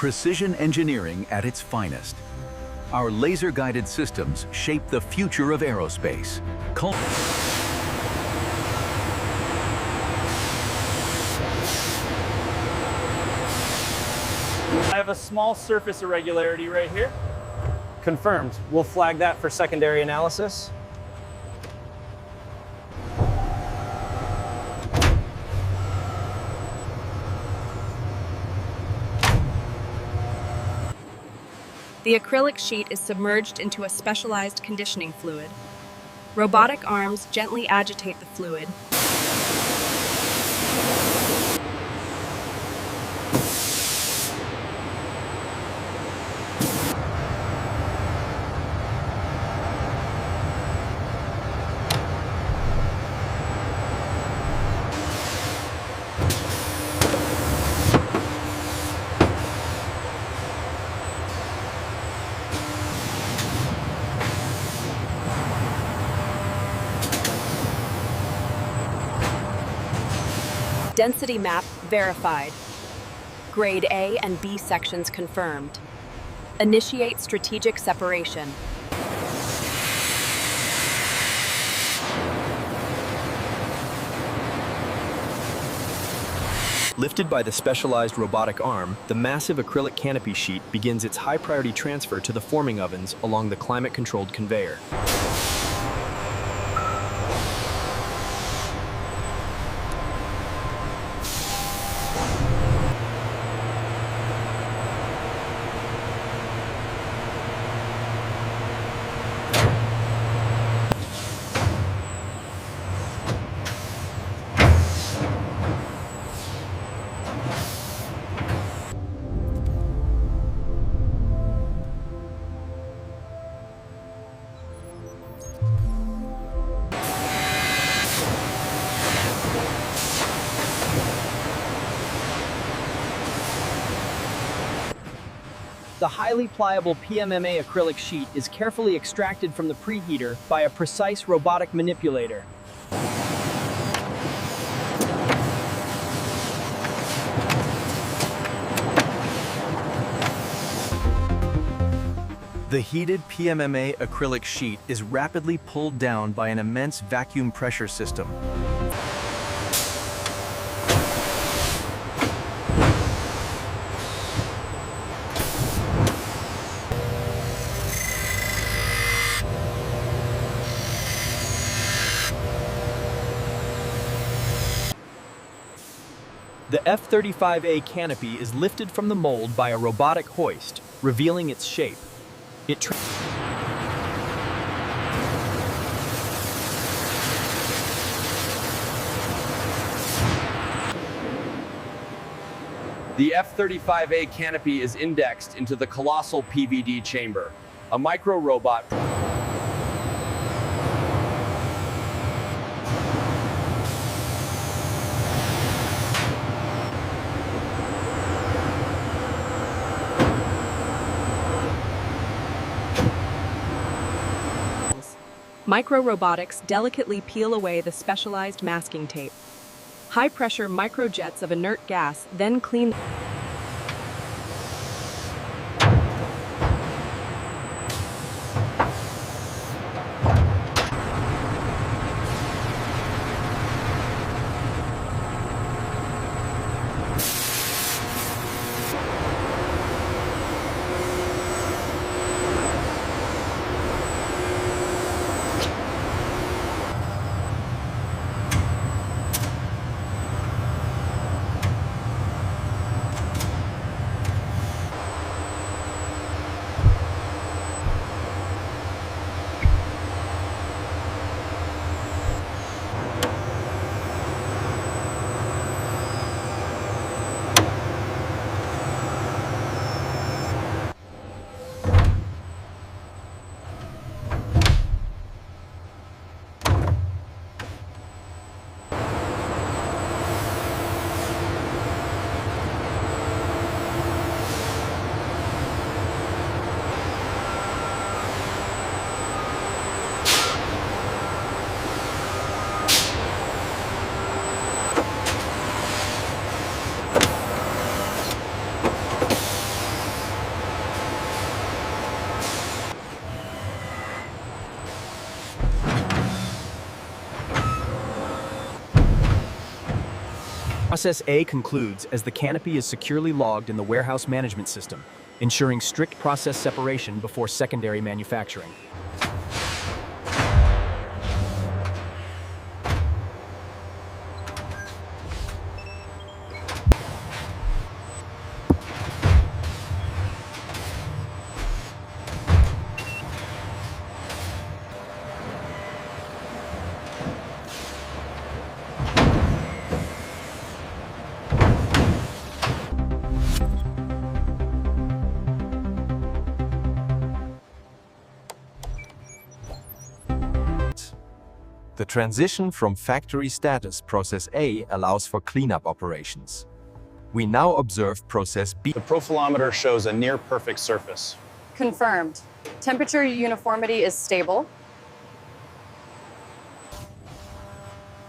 Precision engineering at its finest. Our laser-guided systems shape the future of aerospace. I have a small surface irregularity right here. Confirmed. We'll flag that for secondary analysis. The acrylic sheet is submerged into a specialized conditioning fluid. Robotic arms gently agitate the fluid. Density map verified. Grade A and B sections confirmed. Initiate strategic separation. Lifted by the specialized robotic arm, the massive acrylic canopy sheet begins its high-priority transfer to the forming ovens along the climate-controlled conveyor. The highly pliable PMMA acrylic sheet is carefully extracted from the preheater by a precise robotic manipulator. The heated PMMA acrylic sheet is rapidly pulled down by an immense vacuum pressure system. The F-35A canopy is lifted from the mold by a robotic hoist, revealing its shape. The F-35A canopy is indexed into the colossal PVD chamber, a micro-robot. Micro-robotics delicately peel away the specialized masking tape. High-pressure microjets of inert gas then clean. Process A concludes as the canopy is securely logged in the warehouse management system, ensuring strict process separation before secondary manufacturing. The transition from factory status Process A allows for cleanup operations. We now observe Process B. The profilometer shows a near-perfect surface. Confirmed. Temperature uniformity is stable.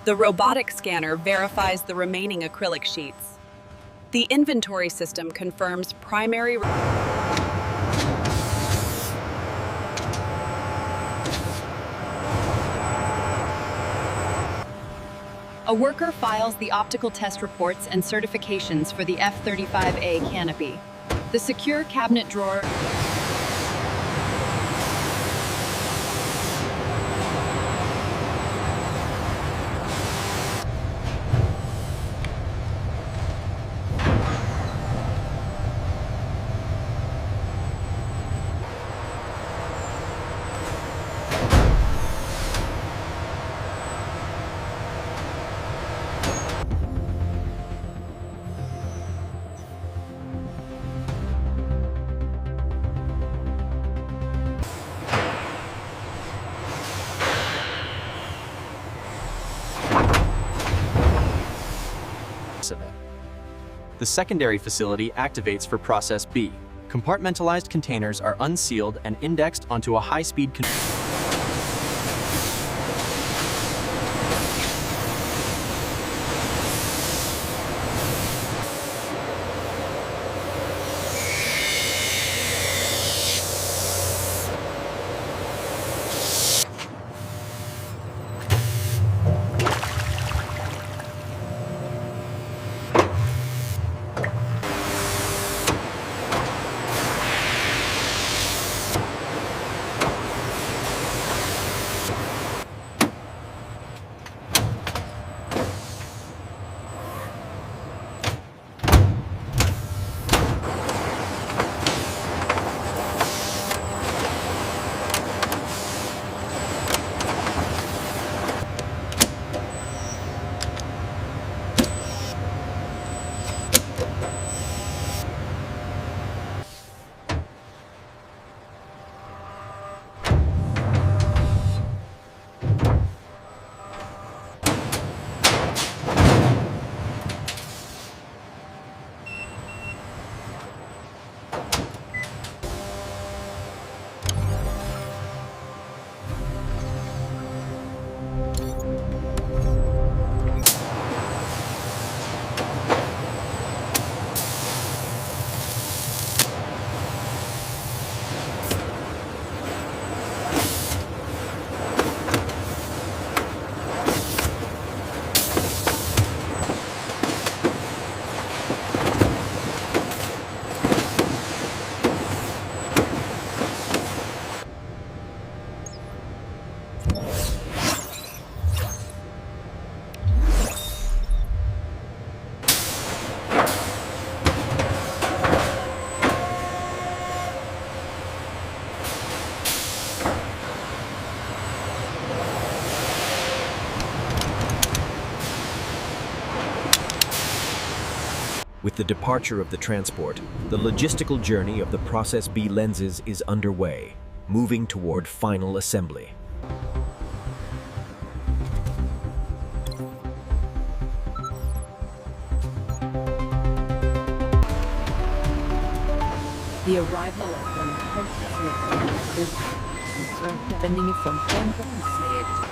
The robotic scanner verifies the remaining acrylic sheets. The inventory system confirms primary. A worker files the optical test reports and certifications for the F-35A Canopy. The secure cabinet drawer. The secondary facility activates for Process B. Compartmentalized containers are unsealed and indexed onto a high-speed With the departure of the transport, the logistical journey of the Process B lenses is underway, moving toward final assembly. The arrival of the host is depending from temple state.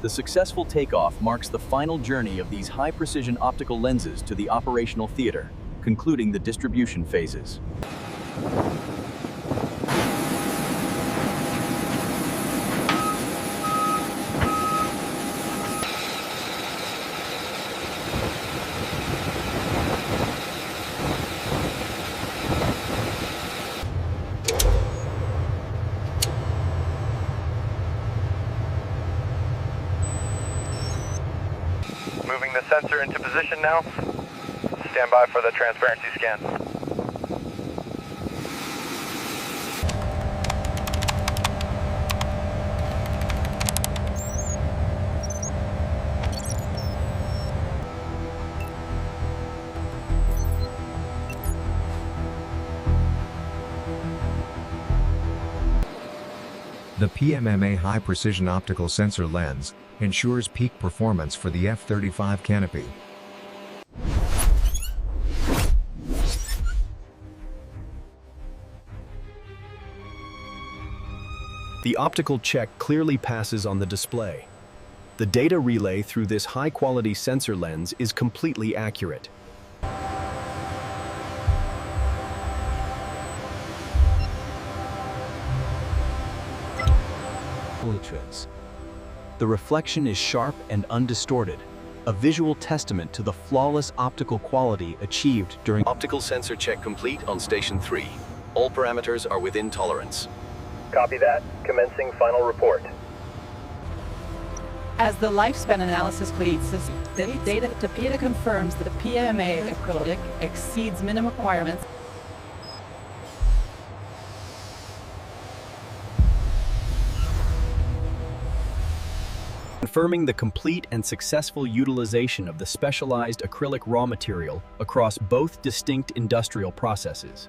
The successful takeoff marks the final journey of these high-precision optical lenses to the operational theater, concluding the distribution phases. Moving the sensor into position now. Stand by for the transparency scan. The PMMA high-precision optical sensor lens ensures peak performance for the F-35 Canopy. The optical check clearly passes on the display. The data relay through this high-quality sensor lens is completely accurate. The reflection is sharp and undistorted, a visual testament to the flawless optical quality achieved during Optical sensor check complete on Station 3. All parameters are within tolerance. Copy that. Commencing final report. As the lifespan analysis completes, the data confirms that the PMMA acrylic exceeds minimum requirements. Confirming the complete and successful utilization of the specialized acrylic raw material across both distinct industrial processes.